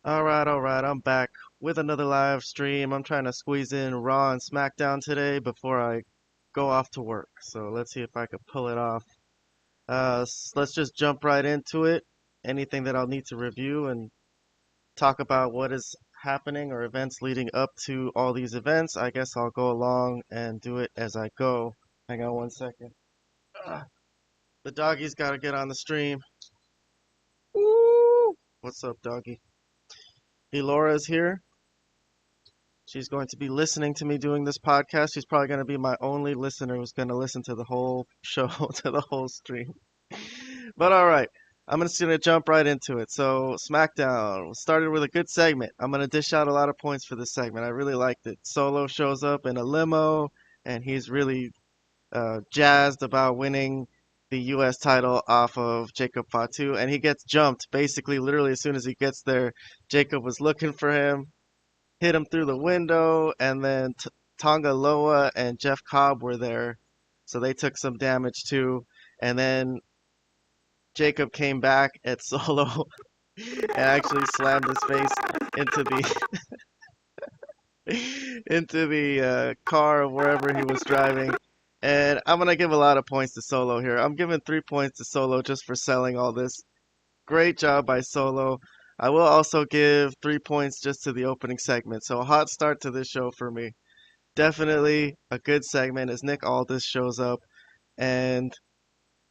All right, I'm back with another live stream. I'm trying to squeeze in Raw and Smackdown today before I go off to work. So let's see if I can pull it off. Let's just jump right into it. Anything that I'll need to review and talk about what is happening or events leading up to all these events. I guess I'll go along and do it as I go. Hang on one second. Ah, the doggy's got to get on the stream. Woo! What's up, doggy? Laura's here. She's going to be listening to me doing this podcast. She's probably going to be my only listener who's going to listen to the whole show, to the whole stream. But all right, I'm just going to jump right into it. So, SmackDown started with a good segment. I'm going to dish out a lot of points for this segment. I really liked it. Solo shows up in a limo, and he's really jazzed about winning the U.S. title off of Jacob Fatu, and he gets jumped basically, literally, as soon as he gets there. Jacob was looking for him, hit him through the window, and then Tonga Loa and Jeff Cobb were there, so they took some damage too. And then Jacob came back at Solo and actually slammed his face into the into the car of wherever he was driving. And I'm gonna give a lot of points to Solo here. I'm giving 3 points to Solo just for selling all this. Great job by Solo. I will also give 3 points just to the opening segment. So a hot start to this show for me. Definitely a good segment as Nick Aldis shows up and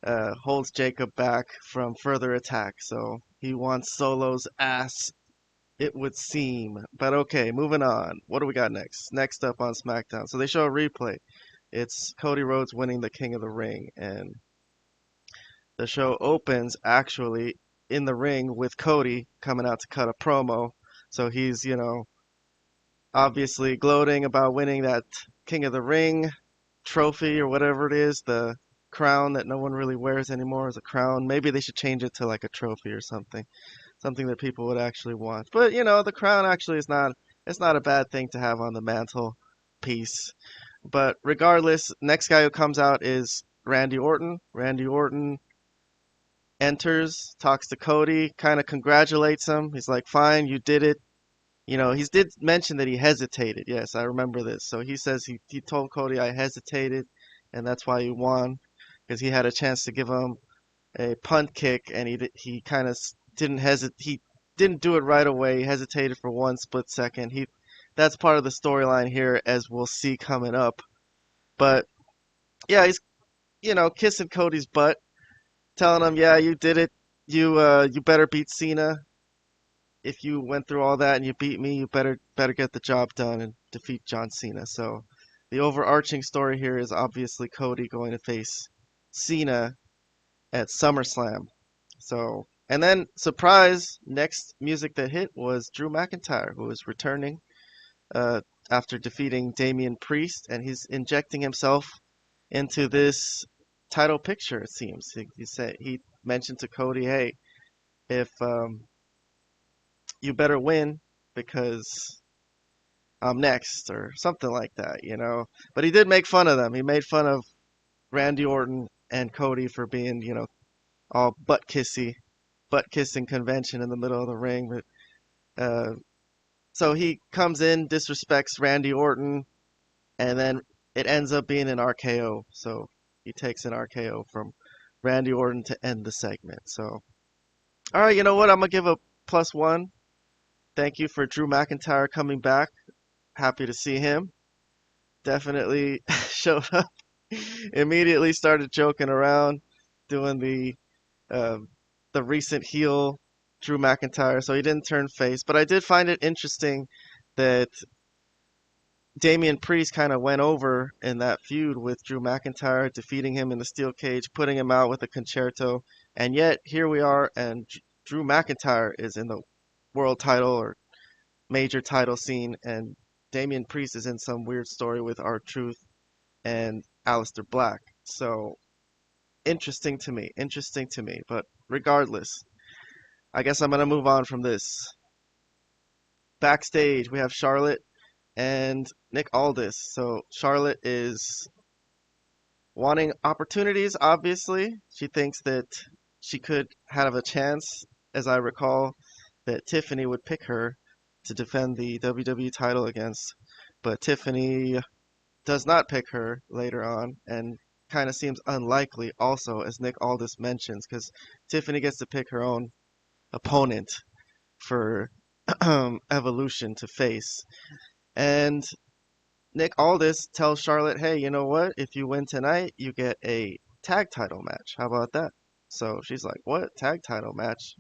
holds Jacob back from further attack. So he wants Solo's ass, it would seem. But okay, moving on. What do we got next? Next up on SmackDown. So they show a replay. It's Cody Rhodes winning the King of the Ring, and the show opens actually in the ring with Cody coming out to cut a promo. So he's, obviously gloating about winning that King of the Ring trophy or whatever it is, the crown that no one really wears anymore is a crown. Maybe they should change it to like a trophy or something, something that people would actually want. But the crown actually is not it's not a bad thing to have on the mantle piece. But regardless, next guy who comes out is Randy Orton. Randy Orton enters, talks to Cody, kind of congratulates him. He's like, "Fine, you did it." He did mention that he hesitated. Yes, I remember this. So he says he told Cody, "I hesitated, and that's why you won, because he had a chance to give him a punt kick, and he kind of didn't hesitate. He didn't do it right away. He hesitated for one split second. That's part of the storyline here, as we'll see coming up. But yeah, he's kissing Cody's butt, telling him, "Yeah, you did it. You better beat Cena. If you went through all that and you beat me, you better get the job done and defeat John Cena." So the overarching story here is obviously Cody going to face Cena at SummerSlam. So, and then surprise, next music that hit was Drew McIntyre, who is returning uh, after defeating Damian Priest, and he's injecting himself into this title picture. It seems he mentioned to Cody, "Hey, if you better win because I'm next," or something like that. But he did make fun of them. He made fun of Randy Orton and Cody for being, all butt kissing convention in the middle of the ring. But so he comes in, disrespects Randy Orton, and then it ends up being an RKO. So he takes an RKO from Randy Orton to end the segment. So, all right, you know what? I'm gonna give a +1. Thank you for Drew McIntyre coming back. Happy to see him. Definitely showed up. Immediately started joking around, doing uh, the recent heel Drew McIntyre. So he didn't turn face. But I did find it interesting that Damian Priest kind of went over in that feud with Drew McIntyre, defeating him in the steel cage, putting him out with a concerto. And yet here we are, and Drew McIntyre is in the world title or major title scene, and Damian Priest is in some weird story with R-Truth and Aleister Black. So interesting to me, interesting to me. But regardless, I guess I'm gonna move on from this. Backstage, we have Charlotte and Nick Aldis. So Charlotte is wanting opportunities, obviously. She thinks that she could have a chance, as I recall, that Tiffany would pick her to defend the WWE title against, but Tiffany does not pick her later on, and kind of seems unlikely also, as Nick Aldis mentions, because Tiffany gets to pick her own opponent for Evolution to face. And Nick Aldis tells Charlotte, hey, you know what? If you win tonight, you get a tag title match. How about that? So she's like, what? Tag title match?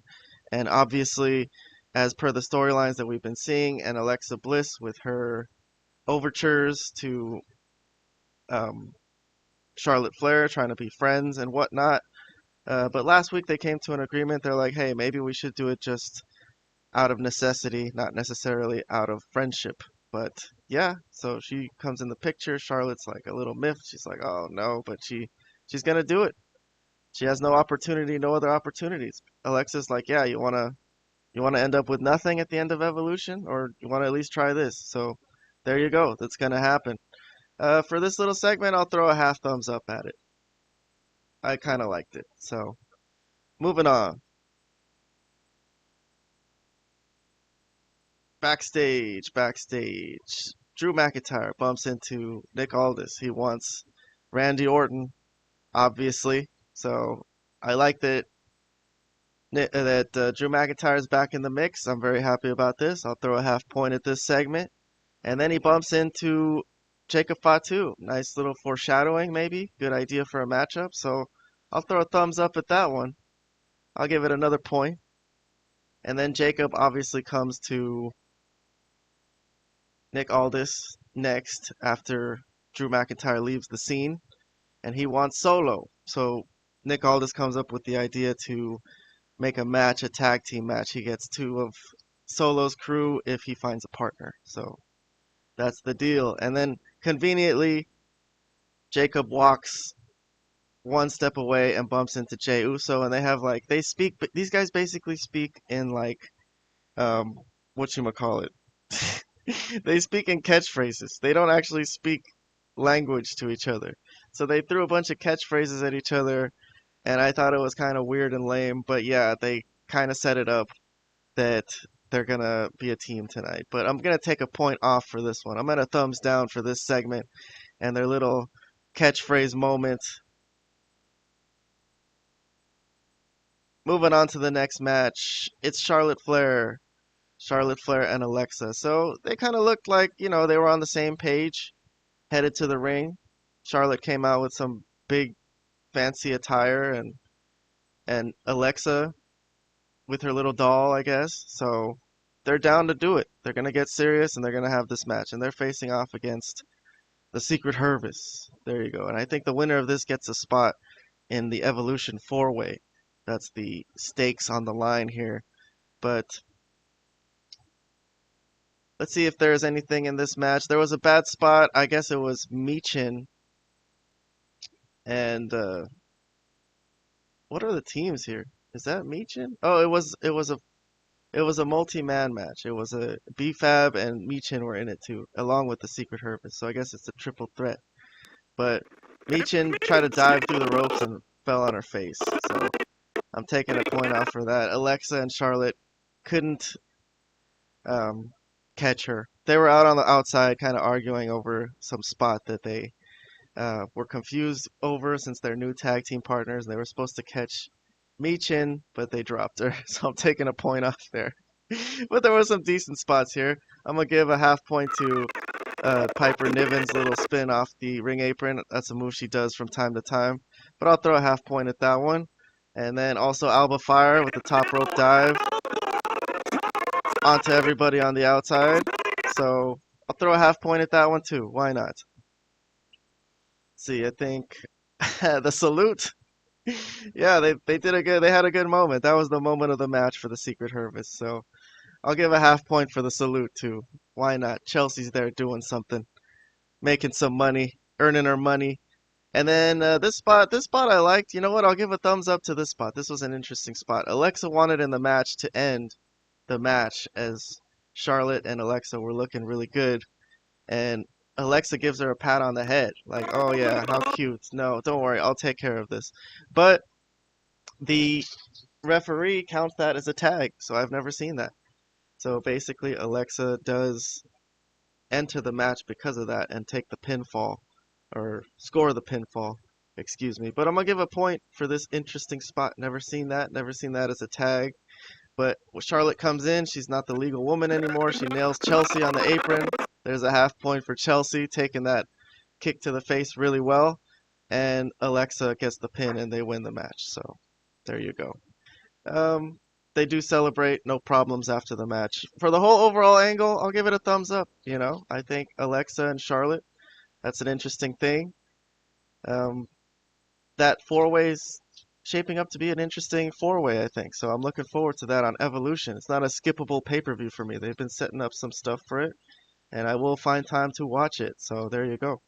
And obviously, as per the storylines that we've been seeing, and Alexa Bliss with her overtures to um, Charlotte Flair trying to be friends and whatnot. But last week they came to an agreement. They're like, hey, maybe we should do it just out of necessity, not necessarily out of friendship. But yeah, so she comes in the picture. Charlotte's like a little miffed. She's like, oh no, but she's gonna do it. She has no opportunity, no other opportunities. Alexa's like, yeah, you wanna end up with nothing at the end of Evolution, or you wanna at least try this? So there you go. That's gonna happen. For this little segment, I'll throw a half thumbs up at it. I kind of liked it. So moving on. Backstage. Drew McIntyre bumps into Nick Aldis. He wants Randy Orton, obviously. So I like that Drew McIntyre is back in the mix. I'm very happy about this. I'll throw a half point at this segment. And then he bumps into Jacob Fatu. Nice little foreshadowing, maybe. Good idea for a matchup. So I'll throw a thumbs up at that one. I'll give it another point. And then Jacob obviously comes to Nick Aldis next after Drew McIntyre leaves the scene, and he wants Solo. So Nick Aldis comes up with the idea to make a match, a tag team match. He gets two of Solo's crew if he finds a partner. So that's the deal. And then conveniently, Jacob walks one step away and bumps into Jey Uso, and they have like they speak. But these guys basically speak in like whatchamacallit. They speak in catchphrases. They don't actually speak language to each other. So they threw a bunch of catchphrases at each other, and I thought it was kind of weird and lame. But yeah, they kind of set it up that they're gonna be a team tonight. But I'm gonna take a point off for this one. I'm gonna thumbs down for this segment and their little catchphrase moment. Moving on to the next match, it's Charlotte Flair and Alexa. So they kind of looked like, they were on the same page, headed to the ring. Charlotte came out with some big fancy attire, and Alexa with her little doll, I guess. So they're down to do it. They're going to get serious and they're going to have this match, and they're facing off against the Secret Hervis. There you go. And I think the winner of this gets a spot in the Evolution 4-way. That's the stakes on the line here. But let's see if there's anything in this match. There was a bad spot. I guess it was Michin. And what are the teams here? Is that Michin? Oh, it was a multi-man match. It was a B-Fab and Michin were in it too, along with the Secret Herpes. So I guess it's a triple threat. But Michin tried to dive through the ropes and fell on her face. So I'm taking a point off for that. Alexa and Charlotte couldn't catch her. They were out on the outside kind of arguing over some spot that they were confused over since they're new tag team partners. They were supposed to catch Michin, but they dropped her. So I'm taking a point off there. But there were some decent spots here. I'm going to give a half point to Piper Niven's little spin off the ring apron. That's a move she does from time to time. But I'll throw a half point at that one. And then also Alba Fire with the top rope dive onto everybody on the outside. So I'll throw a half point at that one too. Why not? See, I think the salute. Yeah, they had a good moment. That was the moment of the match for the Secret Hervis. So I'll give a half point for the salute too. Why not? Chelsea's there doing something, making some money, earning her money. And then this spot I liked. You know what? I'll give a thumbs up to this spot. This was an interesting spot. Alexa wanted in the match to end the match as Charlotte and Alexa were looking really good. And Alexa gives her a pat on the head. Like, oh yeah, how cute. No, don't worry, I'll take care of this. But the referee counts that as a tag, so I've never seen that. So basically, Alexa does enter the match because of that and take the pinfall, or score the pinfall, excuse me. But I'm gonna give a point for this interesting spot. Never seen that. Never seen that as a tag. But when Charlotte comes in, she's not the legal woman anymore. She nails Chelsea on the apron. There's a half point for Chelsea, taking that kick to the face really well. And Alexa gets the pin and they win the match. So there you go. Um, they do celebrate, no problems after the match. For the whole overall angle, I'll give it a thumbs up. I think Alexa and Charlotte, that's an interesting thing. Um, that four-way's shaping up to be an interesting four-way, I think. So I'm looking forward to that on Evolution. It's not a skippable pay-per-view for me. They've been setting up some stuff for it, and I will find time to watch it. So there you go.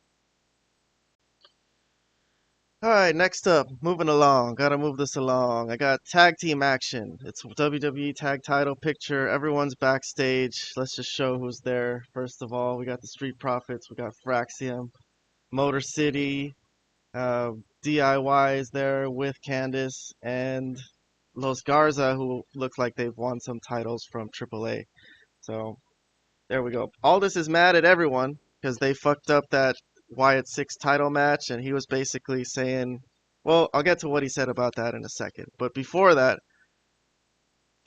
All right, next up, moving along. Gotta move this along. I got tag team action. It's WWE tag title picture. Everyone's backstage. Let's just show who's there. First of all, we got the Street Profits. We got Fraxium, Motor City, DIY is there with Candice, and Los Garza, who look like they've won some titles from AAA. So there we go. Aldis is mad at everyone because they fucked up that Wyatt 6 title match, and he was basically saying, well, I'll get to what he said about that in a second. But before that,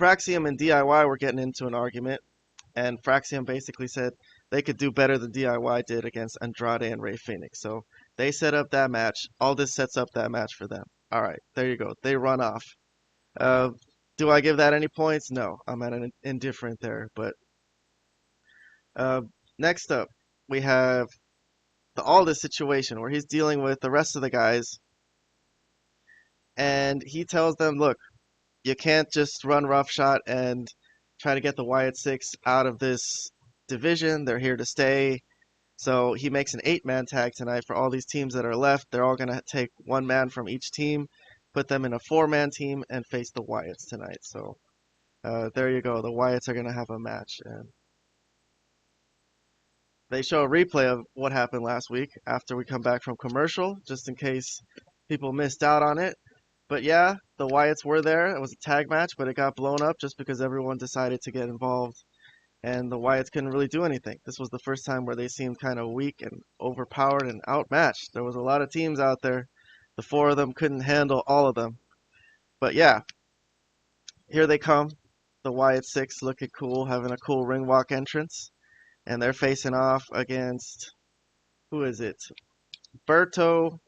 Fraxium and DIY were getting into an argument, and Fraxium basically said they could do better than DIY did against Andrade and Rey Fenix. So they set up that match. Aldis sets up that match for them. All right, there you go. They run off. Uh, do I give that any points? No, I'm at an indifferent there. But uh, next up, we have the Aldis situation where he's dealing with the rest of the guys, and he tells them, look, you can't just run roughshod and try to get the Wyatt Six out of this division. They're here to stay. So he makes an 8-man tag tonight for all these teams that are left. They're all going to take one man from each team, put them in a 4-man team, and face the Wyatts tonight. So there you go. The Wyatts are going to have a match. And they show a replay of what happened last week after we come back from commercial, just in case people missed out on it. But yeah, the Wyatts were there. It was a tag match, but it got blown up just because everyone decided to get involved. And the Wyatts couldn't really do anything. This was the first time where they seemed kind of weak and overpowered and outmatched. There was a lot of teams out there. The 4 of them couldn't handle all of them. But yeah, here they come. The Wyatt 6 looking cool, having a cool ring walk entrance. And they're facing off against, who is it? Berto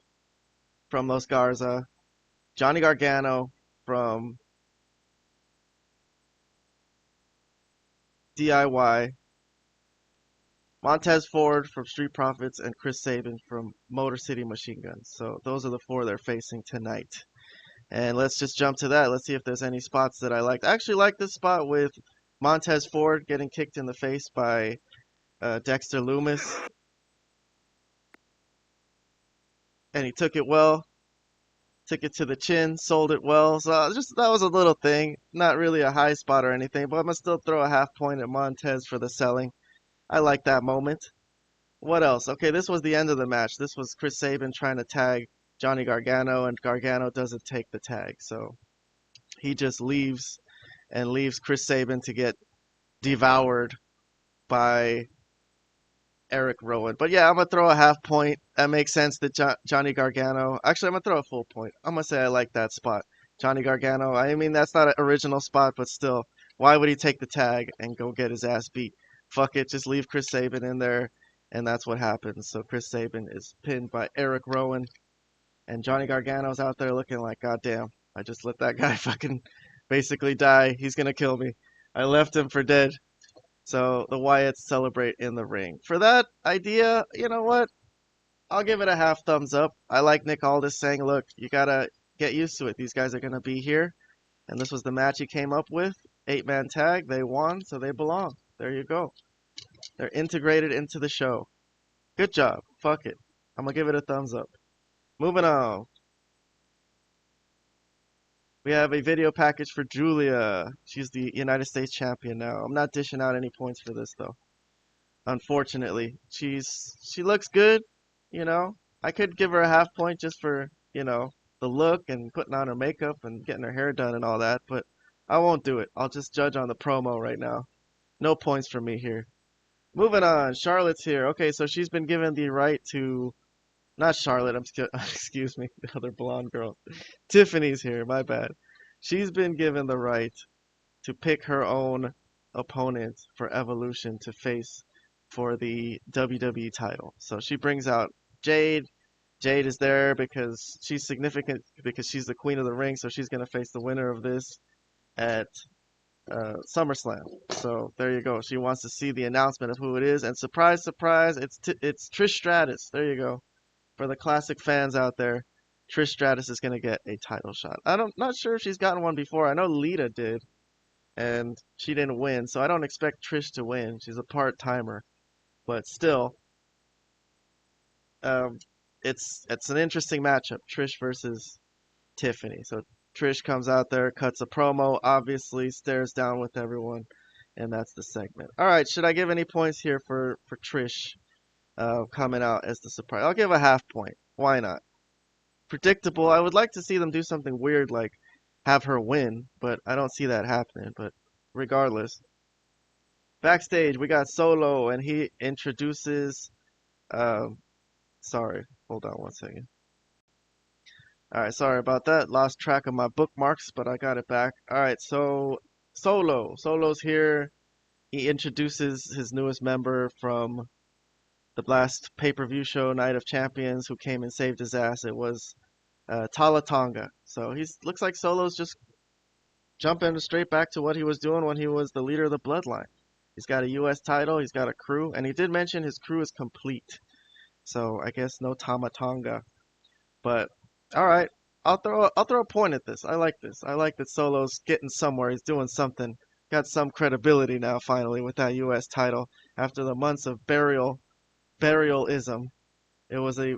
from Los Garza, Johnny Gargano from DIY, Montez Ford from Street Profits, and Chris Sabin from Motor City Machine Guns. So those are the 4 they're facing tonight. And let's just jump to that. Let's see if there's any spots that I liked. I actually like this spot with Montez Ford getting kicked in the face by Dexter Loomis. And he took it well. Took it to the chin, sold it well. So just that was a little thing. Not really a high spot or anything, but I'm going to still throw a half point at Montez for the selling. I like that moment. What else? Okay, this was the end of the match. This was Chris Sabin trying to tag Johnny Gargano, and Gargano doesn't take the tag. So he just leaves and leaves Chris Sabin to get devoured by Eric Rowan. But yeah, I'm going to throw a half point. That makes sense that Johnny Gargano. Actually, I'm going to throw a full point. I'm going to say I like that spot. Johnny Gargano. I mean, that's not an original spot, but still, why would he take the tag and go get his ass beat? Fuck it, just leave Chris Sabin in there, and that's what happens. So Chris Sabin is pinned by Eric Rowan, and Johnny Gargano's out there looking like, goddamn, I just let that guy fucking basically die. He's going to kill me. I left him for dead. So the Wyatts celebrate in the ring. For that idea, you know what? I'll give it a half thumbs up. I like Nick Aldis saying, look, you gotta get used to it. These guys are gonna be here. And this was the match he came up with. 8-man tag. They won, so they belong. There you go. They're integrated into the show. Good job. Fuck it. I'm gonna give it a thumbs up. Moving on. We have a video package for Julia. She's the United States champion now. I'm not dishing out any points for this though. Unfortunately. She looks good, you know. I could give her a half point just for, the look and putting on her makeup and getting her hair done and all that, but I won't do it. I'll just judge on the promo right now. No points for me here. Moving on. Charlotte's here. Okay, so she's been given the right to not Charlotte. Excuse me, the other blonde girl. Tiffany's here. My bad. She's been given the right to pick her own opponent for Evolution to face for the WWE title. So she brings out Jade. Jade is there because she's significant because she's the queen of the ring, so she's going to face the winner of this at SummerSlam. So there you go. She wants to see the announcement of who it is, and surprise, surprise, it's Trish Stratus. There you go. For the classic fans out there, Trish Stratus is going to get a title shot. Not sure if she's gotten one before. I know Lita did, and she didn't win, so I don't expect Trish to win. She's a part-timer, but still, um, it's an interesting matchup, Trish versus Tiffany. So Trish comes out there, cuts a promo, obviously stares down with everyone, and that's the segment. All right, should I give any points here for Trish coming out as the surprise? I'll give a half point. Why not? Predictable. I would like to see them do something weird like have her win, but I don't see that happening. But regardless, backstage we got Solo, and he introduces. Um, sorry, hold on one second. All right, sorry about that. Lost track of my bookmarks, but I got it back. All right, so Solo's here. He introduces his newest member from the last pay-per-view show, Night of Champions, who came and saved his ass. It was Tala Tonga. So he's looks like Solo's just jumping straight back to what he was doing when he was the leader of the Bloodline. He's got a U.S. title, he's got a crew, and he did mention his crew is complete. So I guess no Tama Tonga. But all right, I'll throw a point at this. I like this. I like that Solo's getting somewhere. He's doing something. Got some credibility now finally with that U.S. title after the months of burialism. It was a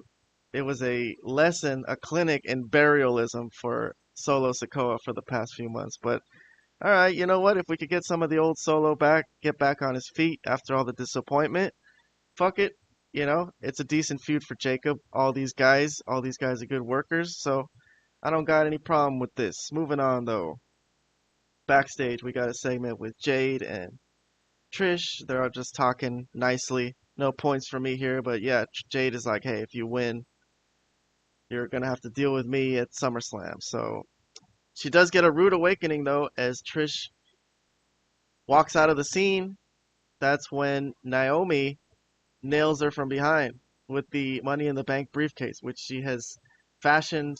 it was a lesson, a clinic in burialism for Solo Sikoa for the past few months. But all right, you know what? If we could get some of the old Solo back, get back on his feet after all the disappointment, fuck it. You know, it's a decent feud for Jacob. All these guys are good workers, so I don't got any problem with this. Moving on though. Backstage, we got a segment with Jade and Trish. They're all just talking nicely. No points for me here, but yeah, Jade is like, hey, if you win, you're gonna have to deal with me at SummerSlam. So she does get a rude awakening though, as Trish walks out of the scene. That's when Naomi nails her from behind with the Money in the Bank briefcase, which she has fashioned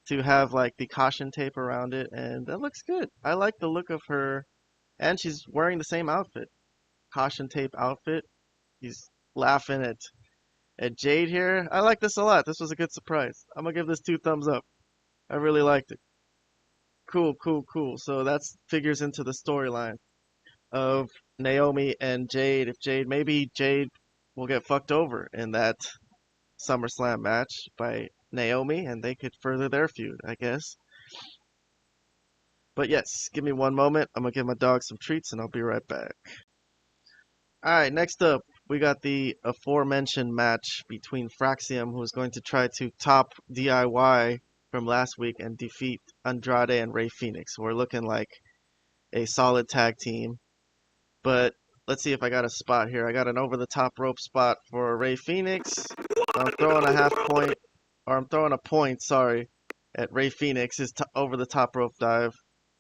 to have like the caution tape around it, and that looks good. I like the look of her, and she's wearing the same outfit, caution tape outfit. He's laughing at Jade here. I like this a lot. This was a good surprise. I'm gonna give this 2 thumbs up. I really liked it. Cool, cool, cool. So that figures into the storyline of Naomi and Jade. If maybe Jade will get fucked over in that SummerSlam match by Naomi, and they could further their feud, I guess. But yes, give me one moment. I'm gonna give my dog some treats, and I'll be right back. All right, next up, we got the aforementioned match between Fraxium, who is going to try to top DIY from last week and defeat Andrade and Rey Fenix. We're looking like a solid tag team. But let's see if I got a spot here. I got an over-the-top rope spot for Rey Fenix. I'm throwing a half point, or I'm throwing a point, sorry, at Rey Fenix's over-the-top rope dive.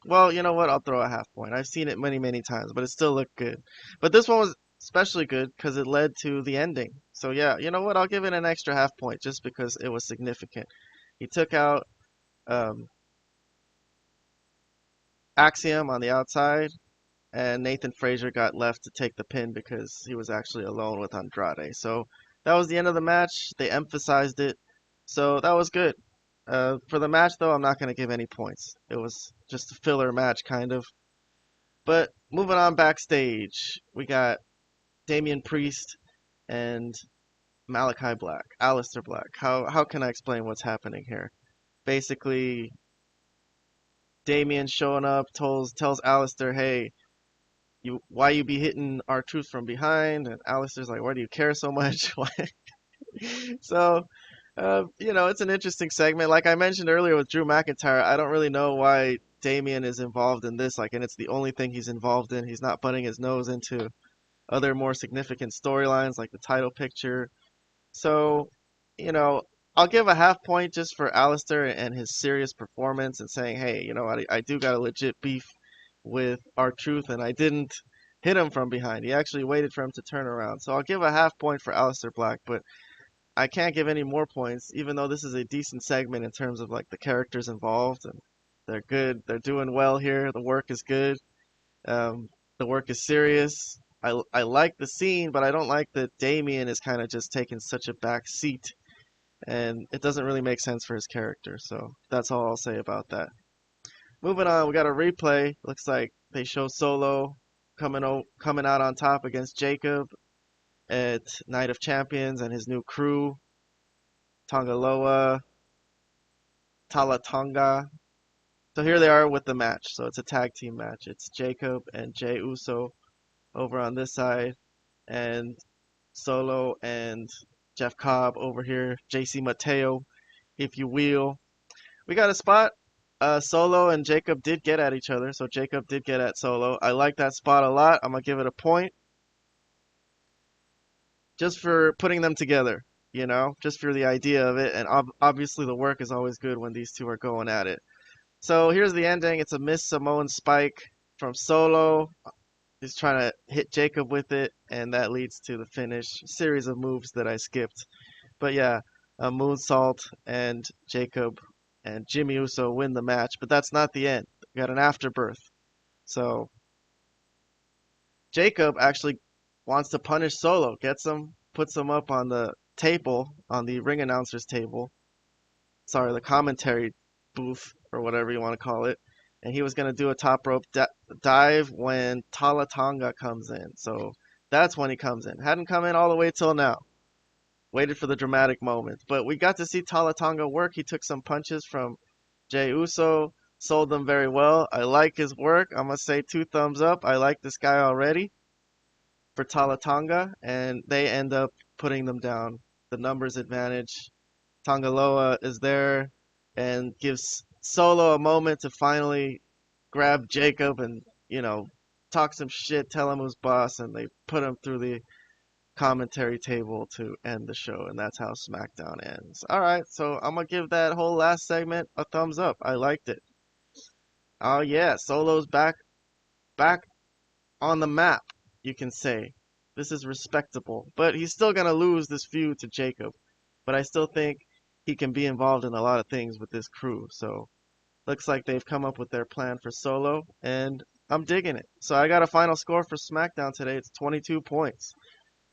Well, you know what? I'll throw a half point. I've seen it many, many times, but it still looked good. But this one was especially good because it led to the ending. So yeah, you know what? I'll give it an extra half point just because it was significant. He took out um, Axiom on the outside, and Nathan Frazier got left to take the pin because he was actually alone with Andrade. So that was the end of the match. They emphasized it, so that was good. For the match, though, I'm not going to give any points. It was just a filler match, kind of. But moving on backstage, we got Damian Priest and Malachi Black, Aleister Black. How can I explain what's happening here? Basically, Damian showing up tells Aleister, hey, why you be hitting R-Truth from behind? And Aleister's like, why do you care so much? So, you know, it's an interesting segment. Like I mentioned earlier with Drew McIntyre, I don't really know why Damian is involved in this, like, and it's the only thing he's involved in. He's not butting his nose into other more significant storylines like the title picture. So, you know, I'll give a half point just for Alistair and his serious performance and saying, hey, you know, I do got a legit beef with R-Truth, and I didn't hit him from behind. He actually waited for him to turn around. So I'll give a half point for Alistair Black, but I can't give any more points, even though this is a decent segment in terms of like the characters involved, and they're good. They're doing well here. The work is good. Um, the work is serious. I like the scene, but I don't like that Damien is kind of just taking such a back seat, and it doesn't really make sense for his character. So that's all I'll say about that. Moving on, we got a replay. Looks like they show Solo coming out on top against Jacob at Night of Champions and his new crew, Tongaloa, Talatonga. So here they are with the match. So it's a tag team match. It's Jacob and Jey Uso over on this side, and Solo and Jeff Cobb over here, JC Mateo, if you will. We got a spot. Solo and Jacob did get at each other, so Jacob did get at Solo. I like that spot a lot. I'm gonna give it a point just for putting them together, you know, just for the idea of it. And obviously the work is always good when these two are going at it. So here's the ending. It's a missed Samoan spike from Solo. He's trying to hit Jacob with it, and that leads to the finish. Series of moves that I skipped. But yeah, a moonsault, and Jacob and Jimmy Uso win the match. But that's not the end. We got an afterbirth. So Jacob actually wants to punish Solo, gets him, puts him up on the table, on the ring announcer's table. Sorry, the commentary booth, or whatever you want to call it. And he was going to do a top rope dive when Talatonga comes in. So that's when he comes in. Hadn't come in all the way till now. Waited for the dramatic moment. But we got to see Talatonga work. He took some punches from Jey Uso, sold them very well. I like his work. I'm going to say 2 thumbs up. I like this guy already for Talatonga. And they end up putting them down. The numbers advantage. Tongaloa is there and gives Solo a moment to finally grab Jacob and, you know, talk some shit, tell him who's boss, and they put him through the commentary table to end the show, and that's how Smackdown ends. Alright, so I'm gonna give that whole last segment a thumbs up. I liked it. Oh yeah, Solo's back on the map, you can say. This is respectable. But he's still gonna lose this feud to Jacob. But I still think he can be involved in a lot of things with this crew. So looks like they've come up with their plan for Solo, and I'm digging it. So I got a final score for SmackDown today. It's 22 points.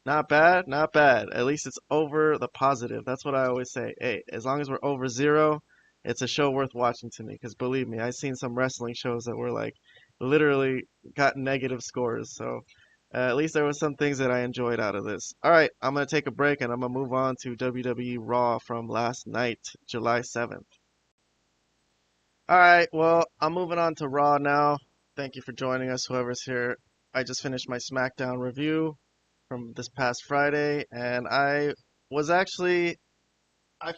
Not bad, not bad. At least it's over the positive. That's what I always say. Hey, as long as we're over 0, it's a show worth watching to me. Because believe me, I've seen some wrestling shows that were like literally got negative scores. So at least there was some things that I enjoyed out of this. All right, I'm going to take a break and I'm going to move on to WWE Raw from last night, July 7th. All right, well, I'm moving on to Raw now. Thank you for joining us, whoever's here. I just finished my SmackDown review from this past Friday, and I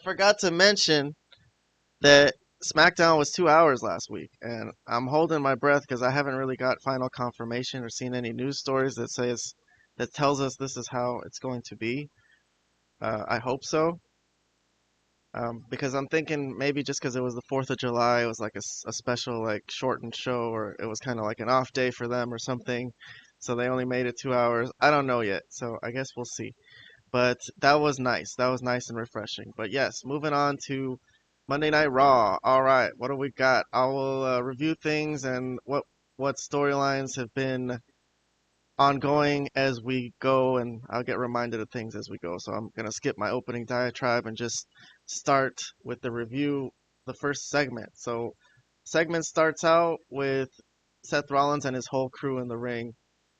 forgot to mention that SmackDown was 2 hours last week, and I'm holding my breath because I haven't really got final confirmation or seen any news stories that tells us this is how it's going to be. I hope so. Because I'm thinking maybe just because it was the 4th of July, it was like a special like shortened show, or it was kind of like an off day for them or something. So they only made it 2 hours. I don't know yet, so I guess we'll see. But that was nice. That was nice and refreshing. But yes, moving on to Monday Night Raw. All right, what do we got? I will review things and what storylines have been ongoing as we go, and I'll get reminded of things as we go. So I'm going to skip my opening diatribe and just start with the review, the first segment. So segment starts out with Seth Rollins and his whole crew in the ring.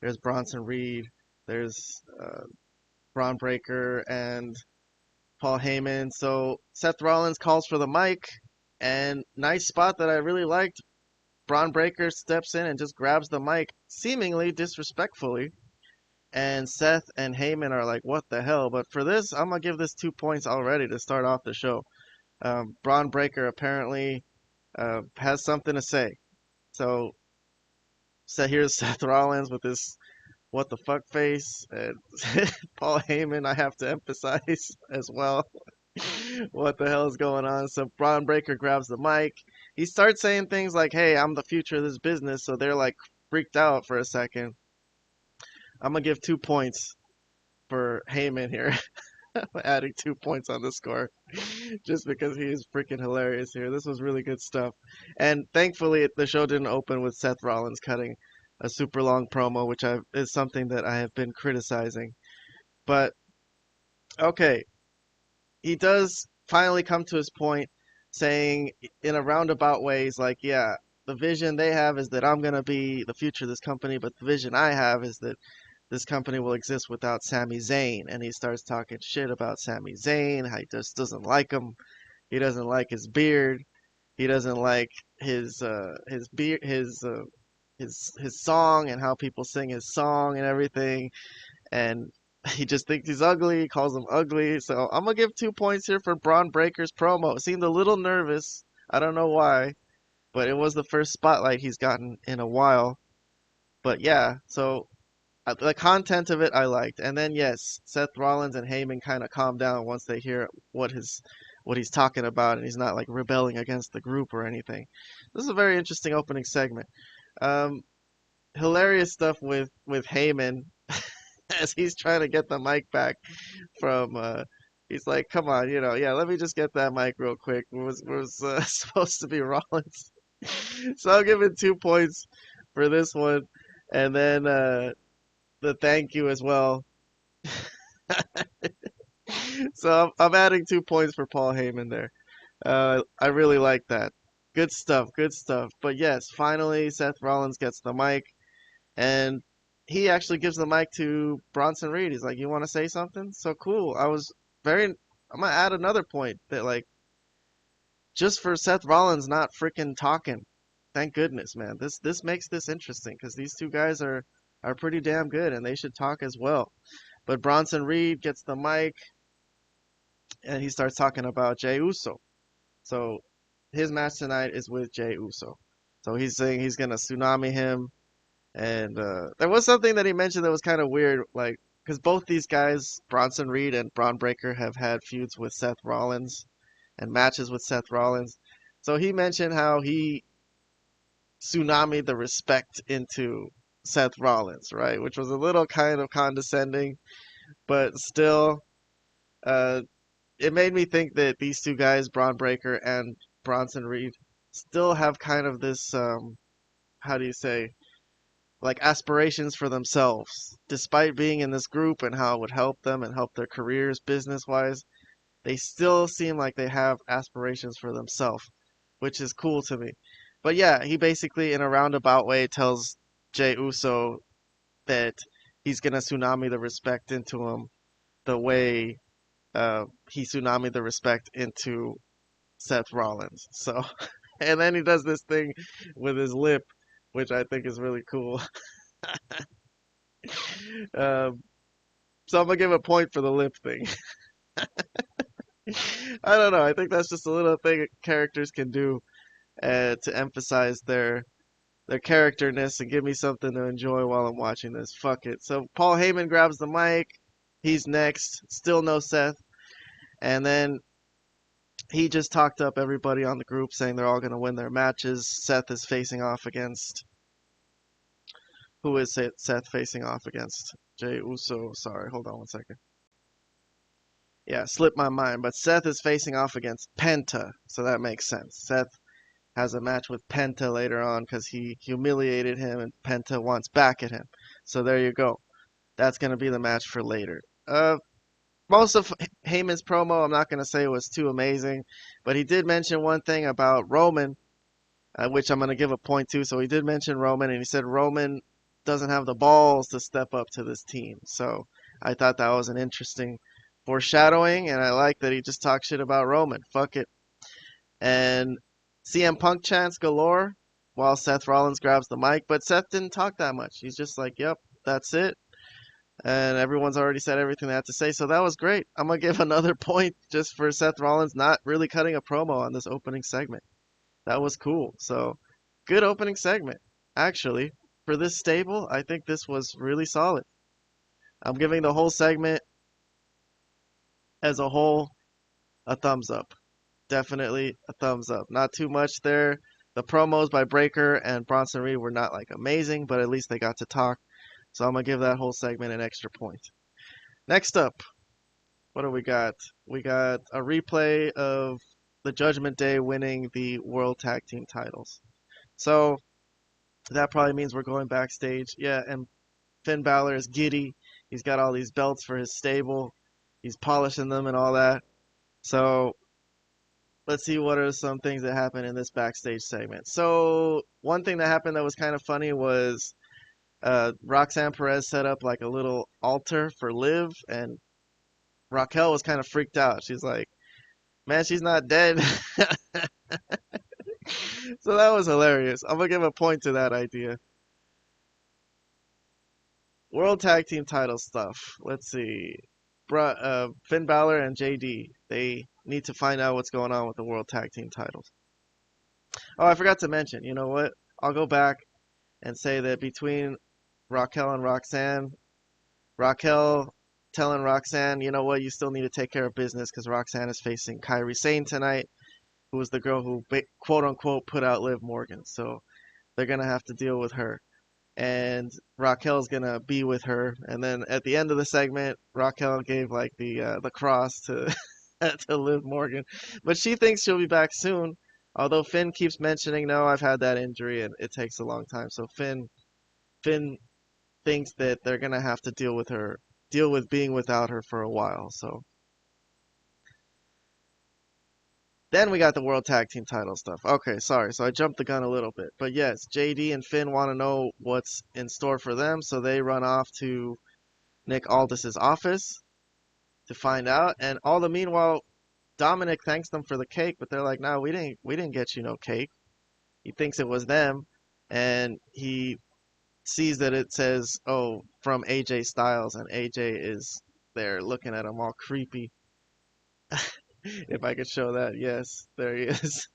There's Bronson Reed, there's Braun Breaker, and Paul Heyman. So Seth Rollins calls for the mic, and nice spot that I really liked. Braun Breaker steps in and just grabs the mic, seemingly disrespectfully. And Seth and Heyman are like, what the hell? But for this, I'm going to give this 2 points already to start off the show. Braun Breaker apparently has something to say. So, here's Seth Rollins with this what the fuck face, and Paul Heyman, I have to emphasize as well. What the hell is going on? So Braun Breaker grabs the mic. He starts saying things like, "Hey, I'm the future of this business." So they're like freaked out for a second. I'm gonna give 2 points for Heyman here, adding 2 points on the score, just because he is freaking hilarious here. This was really good stuff, and thankfully the show didn't open with Seth Rollins cutting a super long promo, which is something that I have been criticizing. But okay, he does finally come to his point, saying in a roundabout way, he's like, yeah, the vision they have is that I'm gonna be the future of this company, but the vision I have is that this company will exist without Sami Zayn. And he starts talking shit about Sami Zayn, how he just doesn't like him. He doesn't like his beard. He doesn't like his beard, his song, and how people sing his song and everything. And he just thinks he's ugly. He calls him ugly. So I'm gonna give 2 points here for Braun Breaker's promo. It seemed a little nervous. I don't know why, but it was the first spotlight he's gotten in a while. But yeah, so the content of it I liked. And then yes, Seth Rollins and Heyman kind of calm down once they hear what he's talking about, and he's not like rebelling against the group or anything. This is a very interesting opening segment. Um, Hilarious stuff with Heyman as he's trying to get the mic back from he's like, come on, yeah, let me just get that mic real quick. It was supposed to be Rollins. So I'll give it 2 points for this one. And then the thank you as well. So I'm adding 2 points for Paul Heyman there. I really like that. Good stuff, good stuff. But yes, finally Seth Rollins gets the mic, and he actually gives the mic to Bronson Reed. He's like, "You want to say something?" So cool. I'm gonna add another point that like just for Seth Rollins not freaking talking. Thank goodness, man. This makes this interesting because these two guys are pretty damn good and they should talk as well. But Bronson Reed gets the mic and he starts talking about Jey Uso. So his match tonight is with Jey Uso. So he's saying he's gonna tsunami him. And there was something that he mentioned that was kind of weird, like because both these guys, Bronson Reed and Braun Breaker, have had feuds with Seth Rollins and matches with Seth Rollins. So he mentioned how he tsunami the respect into Seth Rollins, right? Which was a little kind of condescending, but still, uh, it made me think that these two guys, Braun Breaker and Bronson Reed, still have kind of this, how do you say, like aspirations for themselves. Despite being in this group and how it would help them and help their careers business wise, they still seem like they have aspirations for themselves, which is cool to me. But yeah, he basically, in a roundabout way, tells Jey Uso that he's gonna tsunami the respect into him the way he tsunami the respect into Seth Rollins. So, and then he does this thing with his lip, which I think is really cool. Um, so I'm gonna give a point for the lip thing. I don't know. I think that's just a little thing characters can do to emphasize their characterness and give me something to enjoy while I'm watching this. Fuck it. So Paul Heyman grabs the mic. He's next. Still no Seth. And then he just talked up everybody on the group saying they're all going to win their matches. Seth is facing off against. Who is Seth facing off against? Jey Uso. Sorry, hold on one second. Yeah, slipped my mind. But Seth is facing off against Penta. So that makes sense. Seth has a match with Penta later on because he humiliated him and Penta wants back at him. So there you go. That's going to be the match for later. Most of Heyman's promo, I'm not going to say was too amazing, but he did mention one thing about Roman, which I'm going to give a point to. So he did mention Roman, and he said Roman doesn't have the balls to step up to this team. So I thought that was an interesting foreshadowing, and I like that he just talked shit about Roman. Fuck it. And CM Punk chants galore while Seth Rollins grabs the mic, but Seth didn't talk that much. He's just like, yep, that's it. And everyone's already said everything they had to say, so that was great. I'm going to give another point just for Seth Rollins not really cutting a promo on this opening segment. That was cool. So good opening segment. Actually, for this stable, I think this was really solid. I'm giving the whole segment as a whole a thumbs up. Definitely a thumbs up. Not too much there. The promos by Breaker and Bronson Reed were not like amazing, but at least they got to talk. So I'm gonna give that whole segment an extra point. Next up, what do we got? We got a replay of the Judgment Day winning the World Tag Team titles. So that probably means we're going backstage. Yeah, and Finn Balor is giddy. He's got all these belts for his stable. He's polishing them and all that. So let's see what are some things that happened in this backstage segment. So one thing that happened that was kind of funny was Roxanne Perez set up like a little altar for Liv, and Raquel was kind of freaked out. She's like, "Man, she's not dead." So that was hilarious. I'm gonna give a point to that idea. World Tag Team title stuff. Let's see. Finn Balor and JD. They need to find out what's going on with the World Tag Team titles. Oh, I forgot to mention. You know what? I'll go back and say that between Raquel and Roxanne, Raquel telling Roxanne, you know what, you still need to take care of business because Roxanne is facing Kairi Sane tonight, who was the girl who quote unquote put out Liv Morgan. So they're gonna have to deal with her. And Raquel's gonna be with her. And then at the end of the segment, Raquel gave like the cross to to Liv Morgan, but she thinks she'll be back soon. Although Finn keeps mentioning, no, I've had that injury and it takes a long time. So Finn thinks that they're gonna have to deal with being without her for a while. So then we got the World Tag Team title stuff. Okay, sorry. So I jumped the gun a little bit. But yes, JD and Finn want to know what's in store for them, so they run off to Nick Aldis's office to find out. And all the meanwhile, Dominic thanks them for the cake, but they're like, "No, we didn't get you no cake." He thinks it was them, and he sees that it says, "Oh, from AJ Styles," and AJ is there looking at him all creepy. If I could show that, yes, there he is.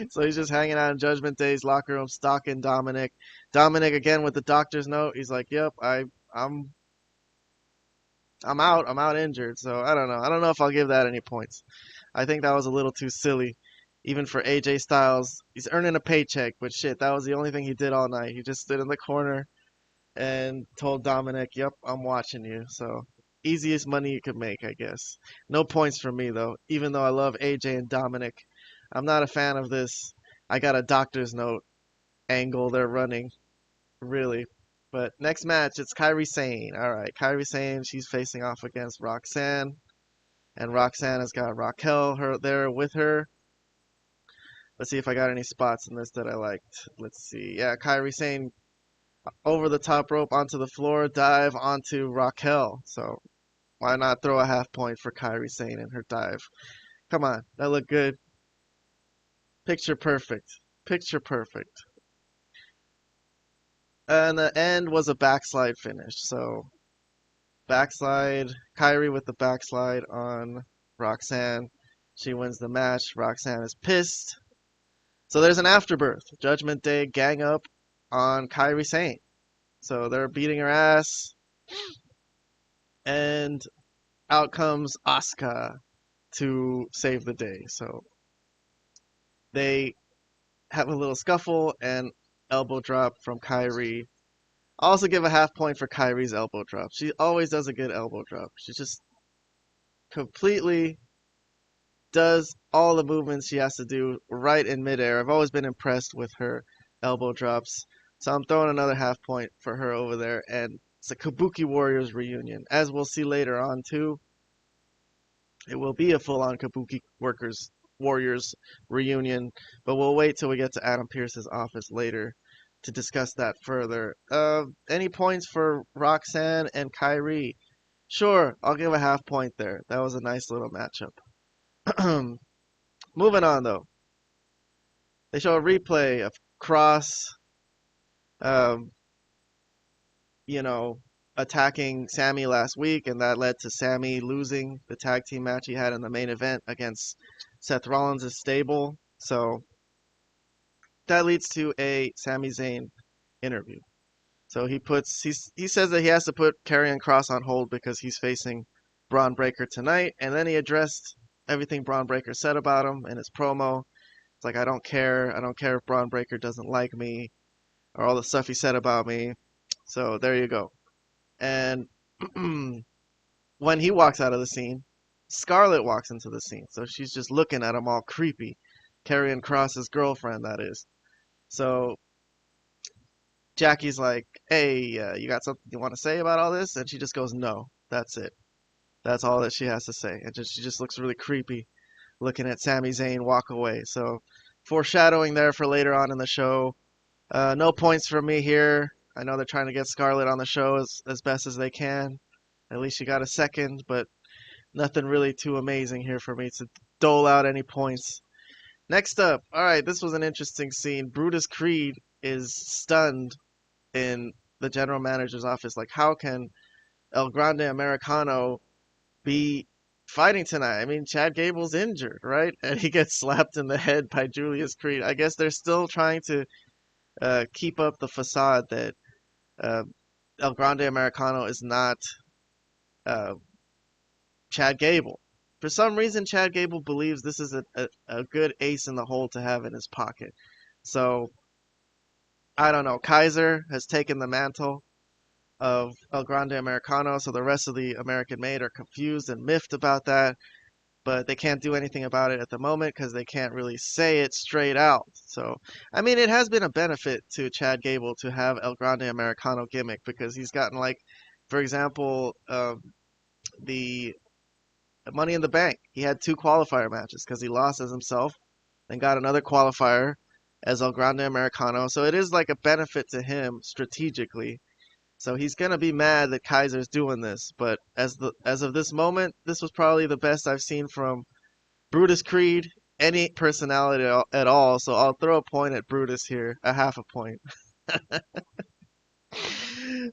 So he's just hanging out in Judgment Day's locker room, stalking Dominic. Dominic again with the doctor's note. He's like, "Yep, I'm I'm out. I'm out injured." So I don't know. I don't know if I'll give that any points. I think that was a little too silly, even for AJ Styles. He's earning a paycheck, but shit, that was the only thing he did all night. He just stood in the corner and told Dominic, "Yep, I'm watching you." So easiest money you could make, I guess. No points for me though, even though I love AJ and Dominic. I'm not a fan of this. I got a doctor's note angle they're running, really. But next match, it's Kairi Sane. All right, Kairi Sane, she's facing off against Roxanne, and Roxanne has got Raquel her there with her. Let's see if I got any spots in this that I liked. Let's see. Yeah, Kairi Sane over the top rope onto the floor, dive onto Raquel. So why not throw a half point for Kairi Sane in her dive? Come on, that looked good. Picture perfect. Picture perfect. And the end was a backslide finish. So backslide, Kairi with the backslide on Roxanne. She wins the match. Roxanne is pissed. So there's an afterbirth. Judgment Day gang up on Kairi Sane. So they're beating her ass. And out comes Asuka to save the day. So they have a little scuffle and elbow drop from Kairi. I'll also give a half point for Kairi's elbow drop. She always does a good elbow drop. She just completely does all the movements she has to do right in midair. I've always been impressed with her elbow drops. So I'm throwing another half point for her over there. And it's a Kabuki Warriors reunion. As we'll see later on, too, it will be a full-on Kabuki Warriors reunion. But we'll wait till we get to Adam Pearce's office later to discuss that further. Any points for Roxanne and Kairi? Sure, I'll give a half point there. That was a nice little matchup. Moving on though, they show a replay of Cross, um, you know, attacking Sammy last week, and that led to Sammy losing the tag team match he had in the main event against Seth Rollins' stable. So that leads to a Sami Zayn interview. So he says that he has to put Karrion Kross on hold because he's facing Braun Breaker tonight, and then he addressed everything Braun Breaker said about him in his promo. It's like, I don't care. I don't care if Braun Breaker doesn't like me or all the stuff he said about me. So there you go. And when he walks out of the scene, Scarlett walks into the scene. So she's just looking at him all creepy. Karrion Kross's girlfriend, that is. So Jackie's like, hey, you got something you want to say about all this? And she just goes, no, that's it. That's all that she has to say. And she just looks really creepy looking at Sami Zayn walk away. So foreshadowing there for later on in the show. No points for me here. I know they're trying to get Scarlett on the show as best as they can. At least she got a second, but nothing really too amazing here for me to dole out any points. Next up, all right, this was an interesting scene. Brutus Creed is stunned in the general manager's office. Like, how can El Grande Americano be fighting tonight? I mean, Chad Gable's injured, right? And he gets slapped in the head by Julius Creed. I guess they're still trying to keep up the facade that uh, El Grande Americano is not uh, Chad Gable. For some reason, Chad Gable believes this is a good ace in the hole to have in his pocket. So, I don't know. Kaiser has taken the mantle of El Grande Americano, so the rest of the American Made are confused and miffed about that, but they can't do anything about it at the moment because they can't really say it straight out. So, I mean, it has been a benefit to Chad Gable to have El Grande Americano gimmick because he's gotten, like, for example, the Money in the Bank. He had 2 qualifier matches because he lost as himself and got another qualifier as El Grande Americano. So it is like a benefit to him strategically. So he's gonna be mad that Kaiser's doing this, but as of this moment, this was probably the best I've seen from Brutus Creed, any personality at all. So I'll throw a point at Brutus here, a half a point.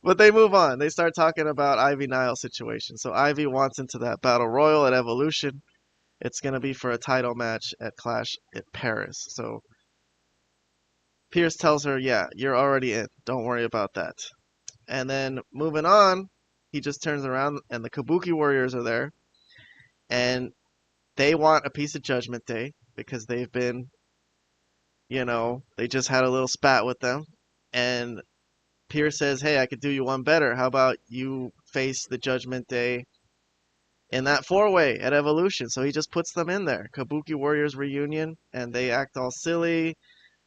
But they move on. They start talking about Ivy Nile's situation. So Ivy wants into that battle royal at Evolution. It's gonna be for a title match at Clash at Paris. So Pierce tells her, "Yeah, you're already in. Don't worry about that." And then moving on, he just turns around and the Kabuki Warriors are there. And they want a piece of Judgment Day because they've been, they just had a little spat with them. And Pierce says, hey, I could do you one better. How about you face the Judgment Day in that 4-way at Evolution? So he just puts them in there. Kabuki Warriors reunion, and they act all silly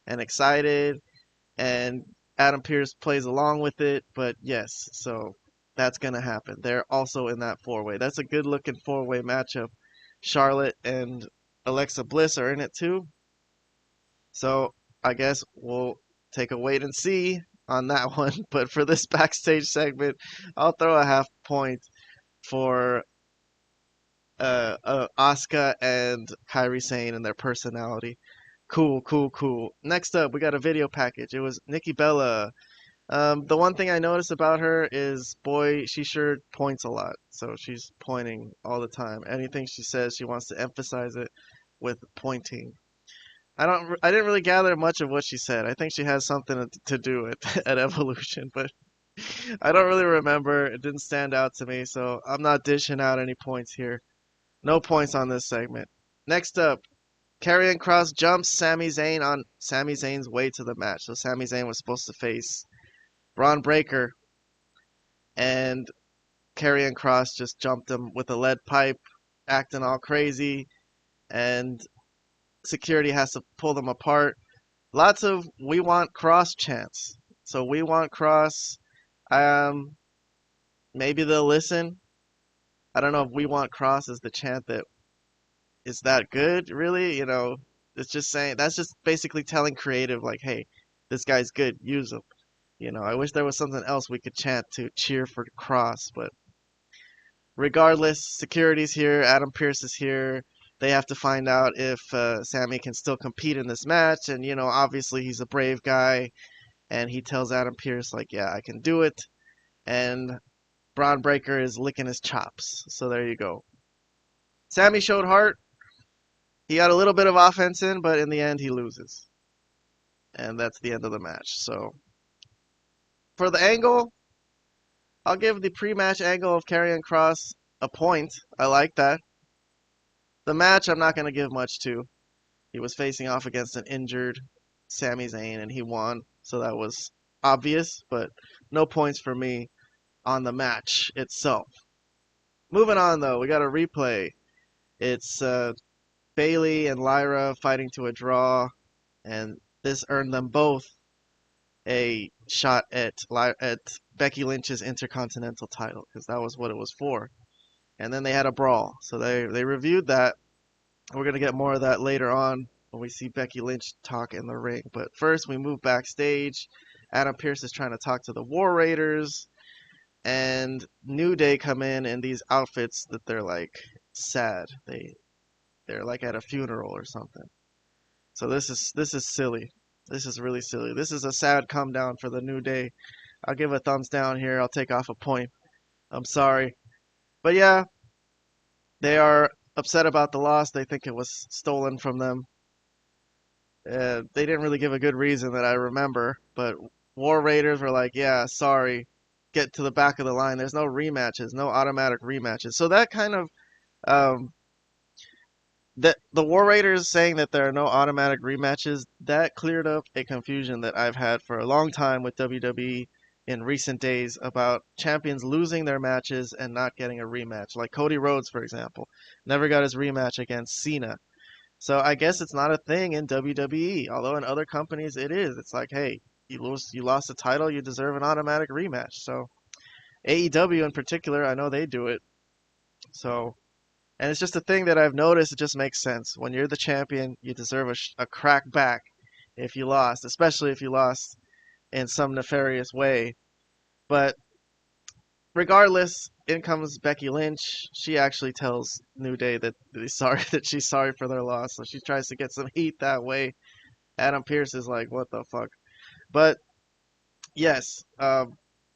and excited. And Adam Pearce plays along with it, but yes, so that's going to happen. They're also in that 4-way. That's a good looking 4-way matchup. Charlotte and Alexa Bliss are in it too. So I guess we'll take a wait and see on that one. But for this backstage segment, I'll throw a half point for Asuka and Kairi Sane and their personality. Cool, cool, cool. Next up, we got a video package. It was Nikki Bella. The one thing I noticed about her is, boy, she sure points a lot. So she's pointing all the time. Anything she says, she wants to emphasize it with pointing. I didn't really gather much of what she said. I think she has something to do at Evolution, but I don't really remember. It didn't stand out to me, so I'm not dishing out any points here. No points on this segment. Next up, Karrion Kross jumps Sami Zayn on Sami Zayn's way to the match. So Sami Zayn was supposed to face Braun Breaker, and Karrion Kross just jumped him with a lead pipe, acting all crazy, and security has to pull them apart. Lots of "We want Kross" chants. So "We want Kross." Maybe they'll listen. I don't know if "We want Kross" is the chant that is that good, really. It's just saying, that's just basically telling creative, like, hey, this guy's good, use him. I wish there was something else we could chant to cheer for Kross, but regardless, security's here, Adam Pearce is here. They have to find out if Sami can still compete in this match, and obviously he's a brave guy, and he tells Adam Pearce, like, yeah, I can do it, and Braun Breaker is licking his chops. So there you go. Sami showed heart. He got a little bit of offense in, but in the end he loses. and that's the end of the match. So for the angle, I'll give the pre-match angle of Karrion Kross a point. I like that. The match, I'm not going to give much to. He was facing off against an injured Sami Zayn, and he won, so that was obvious, but no points for me on the match itself. Moving on, though, we got a replay. It's Bayley and Lyra fighting to a draw, and this earned them both a shot at Becky Lynch's Intercontinental title, because that was what it was for. And then they had a brawl, so they reviewed that. We're going to get more of that later on when we see Becky Lynch talk in the ring. But first, we move backstage. Adam Pearce is trying to talk to the War Raiders, and New Day come in these outfits that they're like sad. They're like at a funeral or something. So this is silly. This is really silly. This is a sad come down for the New Day. I'll give a thumbs down here. I'll take off a point. I'm sorry. But yeah, they are upset about the loss. They think it was stolen from them. They didn't really give a good reason that I remember, but War Raiders were like, yeah, sorry, get to the back of the line. There's no rematches, no automatic rematches. So that kind of, that the War Raiders saying that there are no automatic rematches, that cleared up a confusion that I've had for a long time with WWE in recent days about champions losing their matches and not getting a rematch. Like Cody Rhodes, for example, never got his rematch against Cena. So I guess it's not a thing in WWE, although in other companies it is. It's like, hey, you lost the title, you deserve an automatic rematch. So AEW in particular, I know they do it. So, and it's just a thing that I've noticed. It just makes sense. When you're the champion, you deserve a crack back if you lost, especially if you lost in some nefarious way. But regardless, in comes Becky Lynch. She actually tells New Day that she's sorry for their loss. So she tries to get some heat that way. Adam Pearce is like, what the fuck? But yes,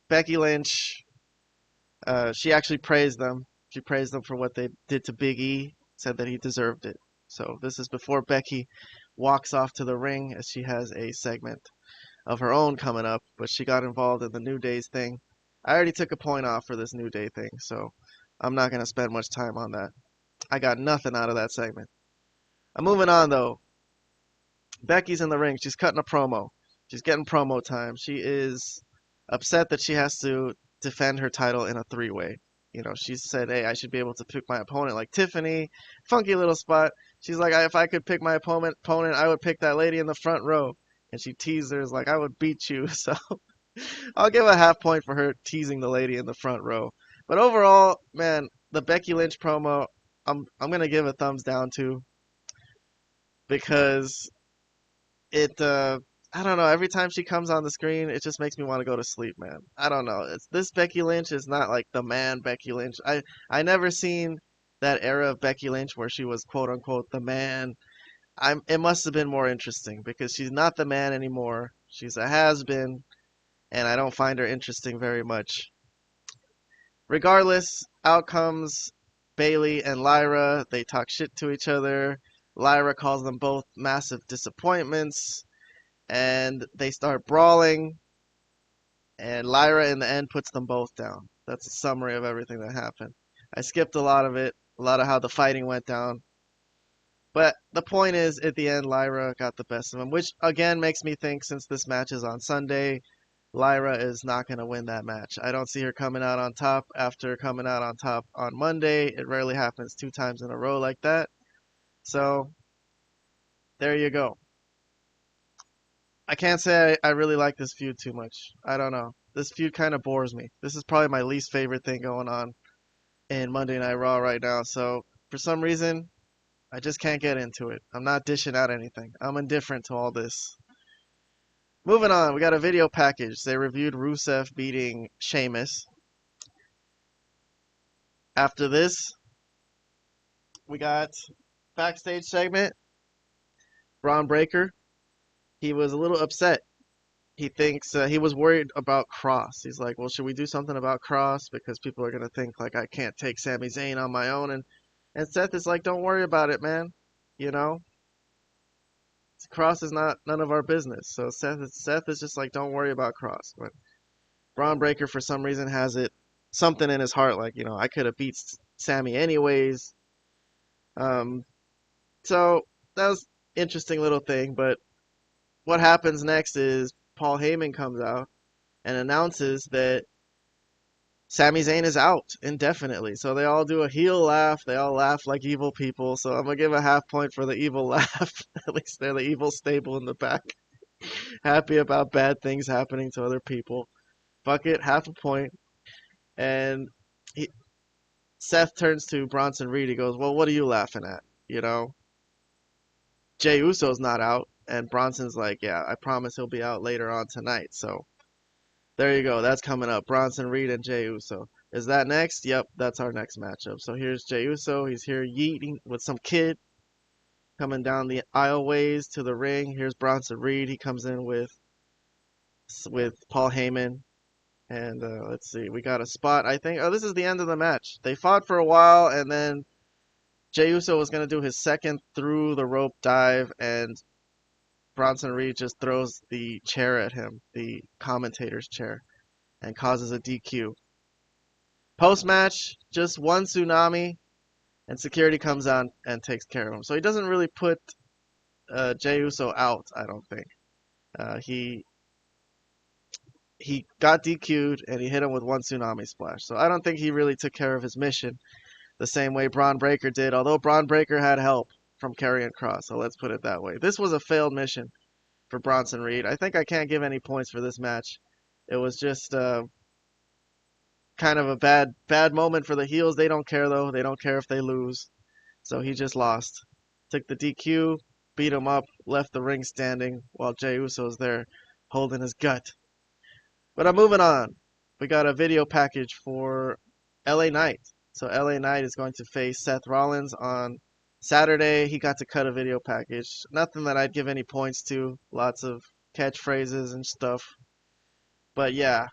Becky Lynch, she actually praised them. She praised them for what they did to Big E. Said that he deserved it. So this is before Becky walks off to the ring, as she has a segment of her own coming up. But she got involved in the New Day's thing. I already took a point off for this New Day thing, so I'm not going to spend much time on that. I got nothing out of that segment. I'm moving on, though. Becky's in the ring. She's cutting a promo. She's getting promo time. She is upset that she has to defend her title in a three-way. You know, she said, hey, I should be able to pick my opponent like Tiffany. Funky little spot. She's like, if I could pick my opponent, I would pick that lady in the front row. And she teased her, like, I would beat you. So I'll give a half point for her teasing the lady in the front row. But overall, man, the Becky Lynch promo, I'm gonna give a thumbs down to, because it I don't know, every time she comes on the screen, it just makes me want to go to sleep, man. I don't know. This Becky Lynch is not like the man Becky Lynch. I never seen that era of Becky Lynch where she was quote unquote the man. It must have been more interesting, because she's not the man anymore. She's a has been, and I don't find her interesting very much. Regardless, out comes Bayley and Lyra. They talk shit to each other. Lyra calls them both massive disappointments, and they start brawling, and Lyra in the end puts them both down. That's a summary of everything that happened. I skipped a lot of it, a lot of how the fighting went down. But the point is, at the end, Lyra got the best of them, which again makes me think, since this match is on Sunday, Lyra is not going to win that match. I don't see her coming out on top after coming out on top on Monday. It rarely happens 2 times in a row like that. So, there you go. I can't say I really like this feud too much. I don't know. This feud kind of bores me. This is probably my least favorite thing going on in Monday Night Raw right now. So, for some reason, I just can't get into it. I'm not dishing out anything. I'm indifferent to all this. Moving on, we got a video package. They reviewed Rusev beating Sheamus. After this, we got backstage segment. Braun Breaker. He was a little upset. He thinks he was worried about Cross. He's like, well, should we do something about Cross? Because people are going to think like I can't take Sami Zayn on my own. And Seth is like, don't worry about it, man. You know? Cross is not none of our business. So Seth is just like, don't worry about Cross. But Braun Breaker for some reason has it something in his heart, like, I could have beat Sammy anyways. Um, so that was interesting little thing. But what happens next is Paul Heyman comes out and announces that Sami Zayn is out indefinitely. So they all do a heel laugh. They all laugh like evil people. So I'm gonna give a half point for the evil laugh. At least they're the evil stable in the back, happy about bad things happening to other people. Fuck it, half a point. And he, Seth turns to Bronson Reed. He goes, "Well, what are you laughing at? You know, Jey Uso's not out." And Bronson's like, "Yeah, I promise he'll be out later on tonight." So there you go. That's coming up. Bronson Reed and Jey Uso. Is that next? Yep, that's our next matchup. So here's Jey Uso. He's here yeeting with some kid coming down the aisleways to the ring. Here's Bronson Reed. He comes in with Paul Heyman. And let's see. We got a spot, I think. Oh, this is the end of the match. They fought for a while, and then Jey Uso was going to do his second through the rope dive, and Bronson Reed just throws the chair at him, the commentator's chair, and causes a DQ. Post-match, just one tsunami, and security comes on and takes care of him. So he doesn't really put Jey Uso out, I don't think. He got DQ'd, and he hit him with one tsunami splash. So I don't think he really took care of his mission the same way Braun Breaker did, although Braun Breaker had help from Karrion Kross, so let's put it that way. This was a failed mission for Bronson Reed. I think I can't give any points for this match. It was just kind of a bad moment for the heels. They don't care, though. They don't care if they lose. So he just lost. Took the DQ, beat him up, left the ring standing while Jey Uso's there holding his gut. But I'm moving on. We got a video package for LA Knight. So LA Knight is going to face Seth Rollins on Saturday. He got to cut a video package. Nothing that I'd give any points to. Lots of catchphrases and stuff. But yeah,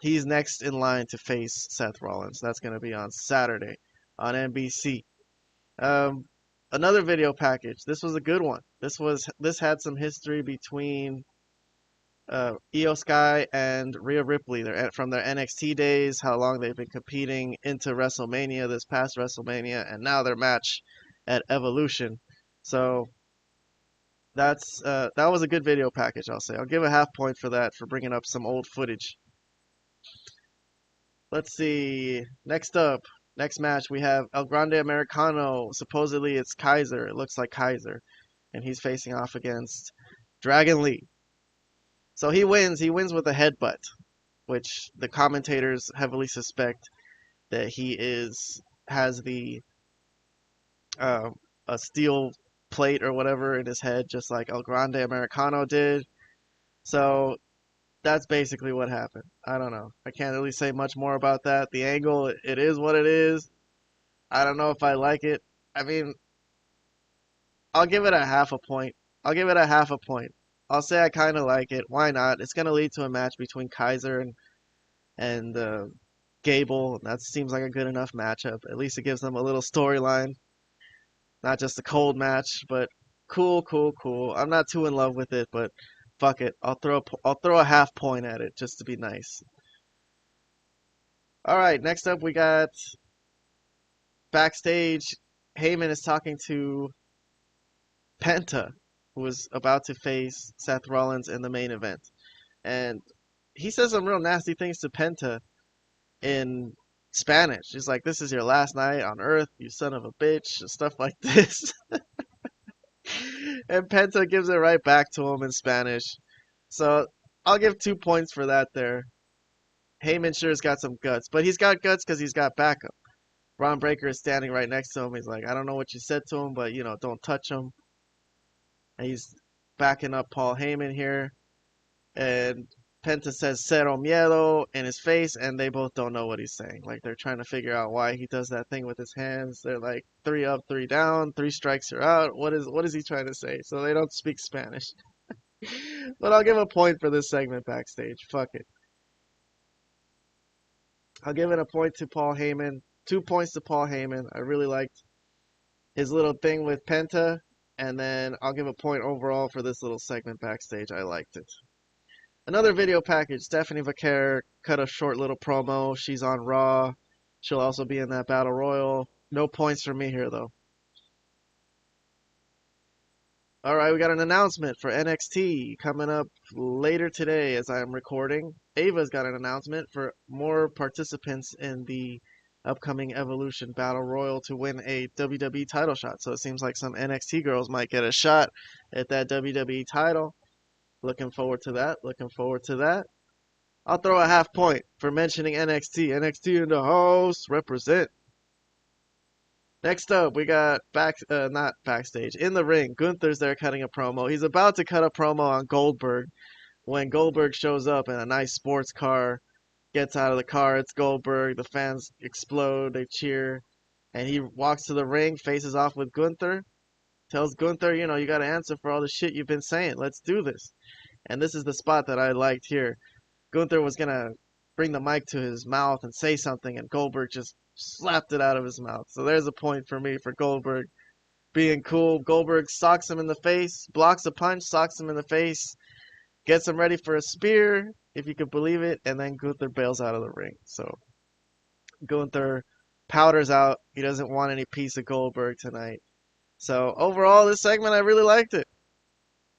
he's next in line to face Seth Rollins. That's going to be on Saturday on NBC. Another video package. This was a good one. This had some history between Io Sky and Rhea Ripley. They're from their NXT days, how long they've been competing into WrestleMania, this past WrestleMania, and now their match at Evolution. So that was a good video package, I'll say. I'll give a half point for that, for bringing up some old footage. Let's see. Next up, next match, we have El Grande Americano. Supposedly it's Kaiser. It looks like Kaiser. And he's facing off against Dragon Lee. So he wins. He wins with a headbutt, which the commentators heavily suspect that he has the a steel plate or whatever in his head, just like El Grande Americano did. So that's basically what happened. I don't know. I can't really say much more about that. The angle, it is what it is. I don't know if I like it. I mean, I'll give it a half a point. I'll give it a half a point. I'll say I kind of like it. Why not? It's going to lead to a match between Kaiser and Gable. That seems like a good enough matchup. At least it gives them a little storyline. Not just a cold match, but cool, cool, cool. I'm not too in love with it, but fuck it. I'll throw a half point at it just to be nice. All right, next up we got backstage. Heyman is talking to Penta, who was about to face Seth Rollins in the main event. And he says some real nasty things to Penta in Spanish. He's like, "This is your last night on Earth, you son of a bitch," and stuff like this. And Penta gives it right back to him in Spanish. So I'll give 2 points for that there. Heyman sure's got some guts, but he's got guts because he's got backup. Ron Breaker is standing right next to him. He's like, "I don't know what you said to him, but, don't touch him." And he's backing up Paul Heyman here. And Penta says "Cero miedo" in his face, and they both don't know what he's saying. Like, they're trying to figure out why he does that thing with his hands. They're like, 3 up, 3 down, 3 strikes, you're out. What is he trying to say? So they don't speak Spanish. But I'll give a point for this segment backstage. Fuck it. I'll give it a point to Paul Heyman. 2 points to Paul Heyman. I really liked his little thing with Penta. and then I'll give a point overall for this little segment backstage. I liked it. Another video package. Stephanie Vaquer cut a short little promo. She's on Raw. She'll also be in that Battle Royal. No points for me here, though. All right, we got an announcement for NXT coming up later today as I am recording. Ava's got an announcement for more participants in the upcoming Evolution Battle Royal to win a WWE title shot. So it seems like some NXT girls might get a shot at that WWE title. Looking forward to that. Looking forward to that. I'll throw a half point for mentioning NXT. NXT in the house. Represent. Next up, we got not backstage, in the ring. Gunther's there cutting a promo. He's about to cut a promo on Goldberg when Goldberg shows up in a nice sports car, gets out of the car. It's Goldberg. The fans explode. They cheer. And he walks to the ring, faces off with Gunther, tells Gunther, you know, you got to answer for all the shit you've been saying. Let's do this. And this is the spot that I liked here. Gunther was going to bring the mic to his mouth and say something, and Goldberg just slapped it out of his mouth. So there's a point for me for Goldberg being cool. Goldberg socks him in the face, blocks a punch, socks him in the face, gets him ready for a spear, if you could believe it, and then Gunther bails out of the ring. So Gunther powders out. He doesn't want any piece of Goldberg tonight. So overall, this segment, I really liked it.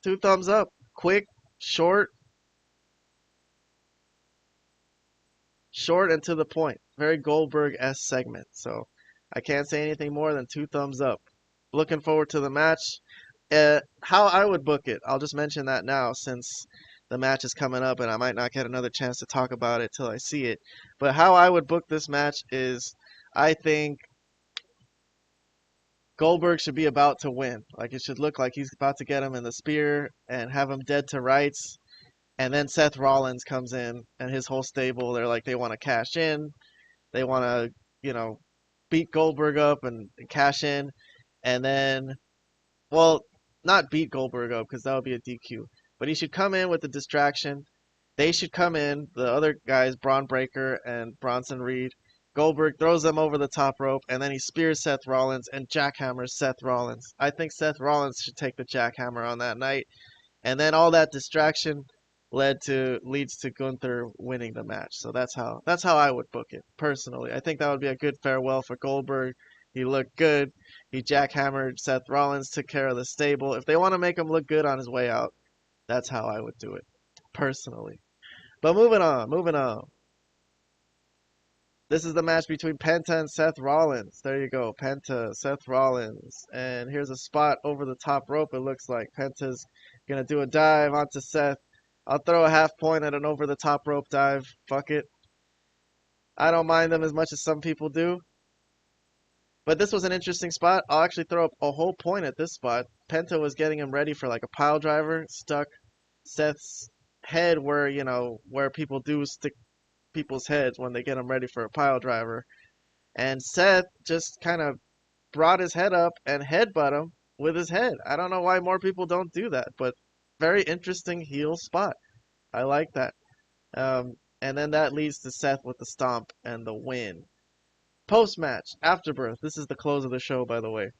2 thumbs up. Quick, short and to the point. Very Goldberg-esque segment. So I can't say anything more than 2 thumbs up. Looking forward to the match. How I would book it, I'll just mention that now since the match is coming up and I might not get another chance to talk about it till I see it. But how I would book this match is I think Goldberg should be about to win. Like, it should look like he's about to get him in the spear and have him dead to rights. And then Seth Rollins comes in and his whole stable, they're like, they want to cash in. They want to, you know, beat Goldberg up and cash in. And then, well, not beat Goldberg up because that would be a DQ. But he should come in with the distraction. They should come in, the other guys, Braun Breaker and Bronson Reed. Goldberg throws them over the top rope, and then he spears Seth Rollins and jackhammers Seth Rollins. I think Seth Rollins should take the jackhammer on that night. And then all that distraction leads to Gunther winning the match. So that's how I would book it personally. I think that would be a good farewell for Goldberg. He looked good. He jackhammered Seth Rollins, took care of the stable. If they want to make him look good on his way out, that's how I would do it personally. But moving on. This is the match between Penta and Seth Rollins. There you go, Penta, Seth Rollins. And here's a spot over the top rope, it looks like. Penta's going to do a dive onto Seth. I'll throw a half point at an over the top rope dive. Fuck it. I don't mind them as much as some people do. But this was an interesting spot. I'll actually throw up a whole point at this spot. Penta was getting him ready for like a pile driver. Stuck Seth's head where, you know, where people do stick people's heads when they get them ready for a pile driver. And Seth just kind of brought his head up and headbutt him with his head. I don't know why more people don't do that, but very interesting heel spot. I like that. And then that leads to Seth with the stomp and the win. Post-match, Afterbirth. This is the close of the show, by the way.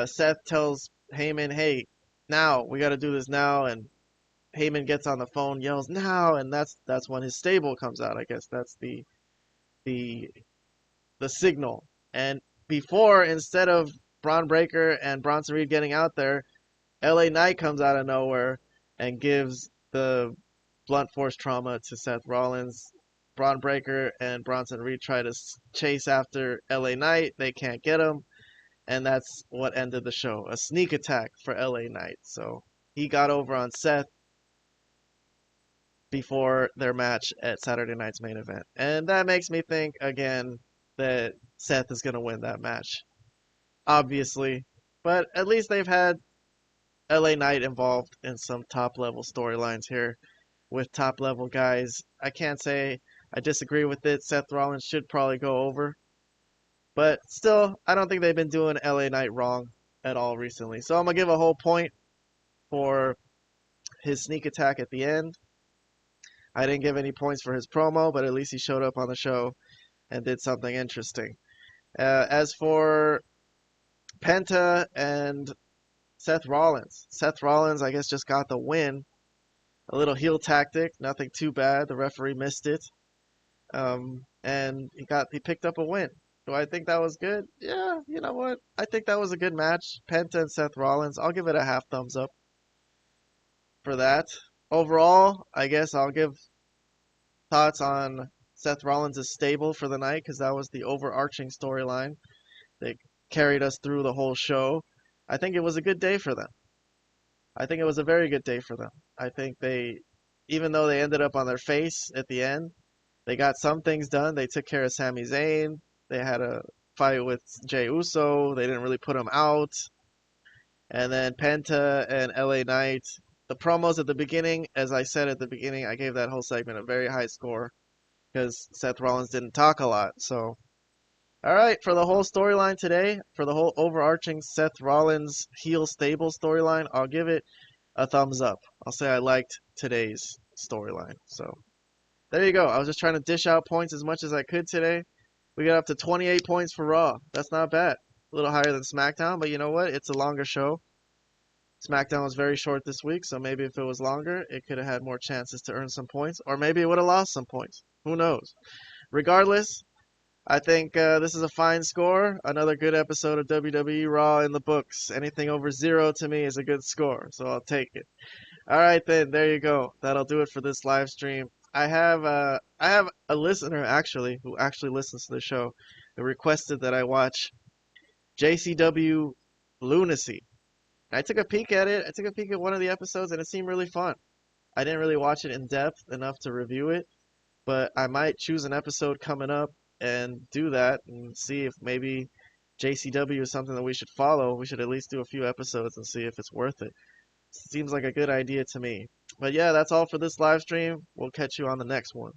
Seth tells Heyman, hey, now, we got to do this now, and Heyman gets on the phone, yells now, and that's when his stable comes out. I guess that's the signal. And before, instead of Braun Breaker and Bronson Reed getting out there, LA Knight comes out of nowhere and gives the blunt force trauma to Seth Rollins. Braun Breaker and Bronson Reed try to chase after LA Knight. They can't get him. And that's what ended the show. A sneak attack for LA Knight. So he got over on Seth before their match at Saturday night's main event. And that makes me think, again, that Seth is going to win that match. Obviously. But at least they've had LA Knight involved in some top-level storylines here with top-level guys. I can't say I disagree with it. Seth Rollins should probably go over. But still, I don't think they've been doing LA Knight wrong at all recently. So I'm going to give a whole point for his sneak attack at the end. I didn't give any points for his promo, but at least he showed up on the show and did something interesting. As for Penta and Seth Rollins. Seth Rollins, I guess, just got the win. A little heel tactic, nothing too bad. The referee missed it. And he picked up a win. Do I think that was good? Yeah, you know what? I think that was a good match. Penta and Seth Rollins. I'll give it a half thumbs up for that. Overall, I guess I'll give thoughts on Seth Rollins' stable for the night because that was the overarching storyline that carried us through the whole show. I think it was a good day for them. I think it was a very good day for them. I think even though they ended up on their face at the end, they got some things done. They took care of Sami Zayn. They had a fight with Jey Uso. They didn't really put him out. And then Penta and LA Knight. The promos at the beginning, as I said at the beginning, I gave that whole segment a very high score because Seth Rollins didn't talk a lot. So, all right, for the whole storyline today, for the whole overarching Seth Rollins heel stable storyline, I'll give it a thumbs up. I'll say I liked today's storyline. So, there you go. I was just trying to dish out points as much as I could today. We got up to 28 points for Raw. That's not bad. A little higher than SmackDown, but you know what? It's a longer show. SmackDown was very short this week, so maybe if it was longer, it could have had more chances to earn some points, or maybe it would have lost some points. Who knows? Regardless, I think this is a fine score. Another good episode of WWE Raw in the books. Anything over 0 to me is a good score, so I'll take it. All right, then. There you go. That'll do it for this live stream. I have a listener actually who actually listens to the show who requested that I watch JCW Lunacy. I took a peek at it. I took a peek at one of the episodes and it seemed really fun. I didn't really watch it in depth enough to review it, but I might choose an episode coming up and do that and see if maybe JCW is something that we should follow. We should at least do a few episodes and see if it's worth it. Seems like a good idea to me. But yeah, that's all for this live stream. We'll catch you on the next one.